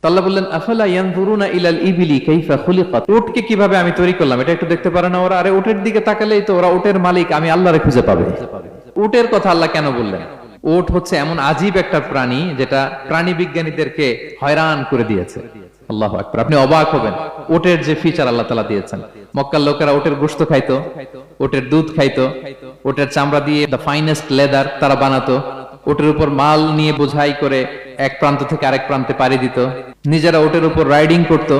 আল্লাহ বললেন আফালা ইয়ানজুরুনা ইলাল ইবিলি কাইফা খুলিকাত, উটকে কিভাবে আমি তৈরি করলাম এটা একটু দেখতে পারে না ওরা? আরে উটের দিকে তাকালেই তো ওরা উটের মালিক আমি আল্লাহরে খুঁজে পাবে। উটের কথা আল্লাহ কেন বললেন? উট হচ্ছে এমন আজীব একটা প্রাণী যেটা প্রাণী বিজ্ঞানীদেরকে হয়রান করে দিয়েছে। আল্লাহু আকবার, আপনি অবাক হবেন উটের যে ফিচার আল্লাহ তাআলা দিয়েছেন। মক্কার লোকেরা উটের গোশত খাইতো, উটের দুধ খাইতো, উটের চামড়া দিয়ে দ্য ফাইনেস্ট লেদার তারা বানাতো, উটের উপর মাল নিয়ে বোঝাই করে এক প্রান্ত থেকে আরেক প্রান্তে পাড়ি দিত, নিজেরা উটের উপর রাইডিং করত।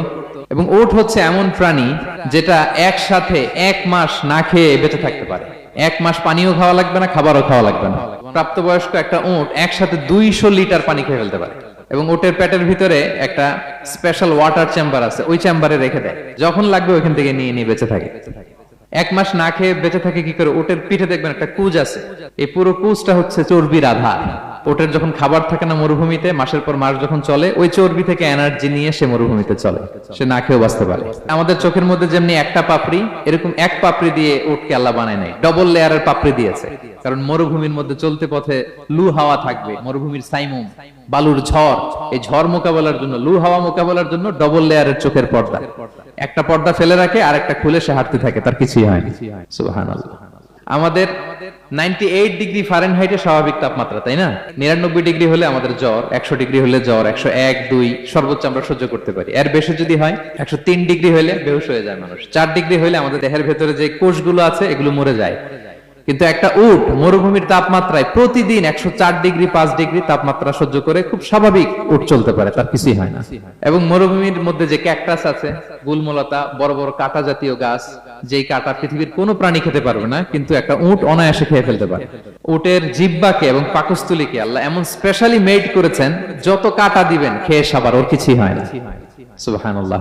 এবং উট হচ্ছে এমন প্রাণী যেটা একসাথে 1 মাস না খেয়ে বেঁচে থাকতে পারে। 1 মাস পানিও খাওয়া লাগবে না, খাবারও খাওয়া লাগবে না। প্রাপ্তবয়স্ক একটা উট একসাথে 200 লিটার পানি খেয়ে ফেলতে পারে। এবং উটের পেটের ভিতরে একটা স্পেশাল ওয়াটার চেম্বার আছে, ওই চেম্বারে রেখে দেয়, যখন লাগবে ওইখান থেকে নিয়ে নিয়ে বেঁচে থাকে। 1 মাস না খেয়ে বেঁচে থাকে কি করে? উটের পিঠে দেখবেন একটা কুজ আছে, এই পুরো কুজটা হচ্ছে চর্বির আধার। উটের যখন খাবার থাকে না মরুভূমিতে, মাসের পর মাস যখন চলে, ওই চর্বি থেকে এনার্জি নিয়ে সে মরুভূমিতে চলে, সে না খেয়েও বাঁচতে পারে। আমাদের চোখের মধ্যে যেমনি একটা পাপড়ি, এরকম এক পাপড়ি দিয়ে উটকে আল্লাহ বানায় নাই, ডবল লেয়ারের পাপড়ি দিয়েছে। কারণ মরুভূমির মধ্যে চলতে পথে লু হাওয়া থাকবে, মরুভূমির সাইমুম, বালুর ঝড়, এই ঝড় মোকাবেলার জন্য, লু হাওয়া মোকাবেলার জন্য ডবল লেয়ারের চোখের পর্দা। একটা পর্দা ফেলে রাখে আর একটা খুলে সে হাঁটতে থাকে, তার কিছুই হয় না। সুবহানাল্লাহ। আমাদের 98 ডিগ্রি ফারেনহাইটে স্বাভাবিক তাপমাত্রা, তাই না? 99 ডিগ্রি হলে আমাদের জ্বর, 100 ডিগ্রি হলে জ্বর, 101, 2 সর্বোচ্চ আমরা সহ্য করতে পারি। এর বেশি যদি হয়, 103 ডিগ্রি হলে বেহুশ হয়ে যায় মানুষ। 4 ডিগ্রি হলে আমাদের দেহের ভেতরে যে কোষগুলো আছে এগুলো মরে যায়। কিন্তু একটা উট মরুভূমির তাপমাত্রায় প্রতিদিন 104 ডিগ্রি 5 ডিগ্রি তাপমাত্রা সহ্য করে খুব স্বাভাবিক উট চলতে পারে, তার কিছুই হয় না। এবং মরুভূমির মধ্যে যে ক্যাকটাস আছে, গুলমলতা, বড় বড় কাঁটা জাতীয় গাছ, যেই কাঁটা পৃথিবীর কোনো প্রাণী খেতে পারবে না, কিন্তু একটা উট অনায়াসে খেয়ে ফেলতে পারে। উটের জিহ্বাকে এবং পাকস্থলীকে আল্লাহ এমন স্পেশালি মেড করেছেন, যত কাঁটা দিবেন খেয়ে সাবার, ওর কিছুই হয় না। সুবহানাল্লাহ।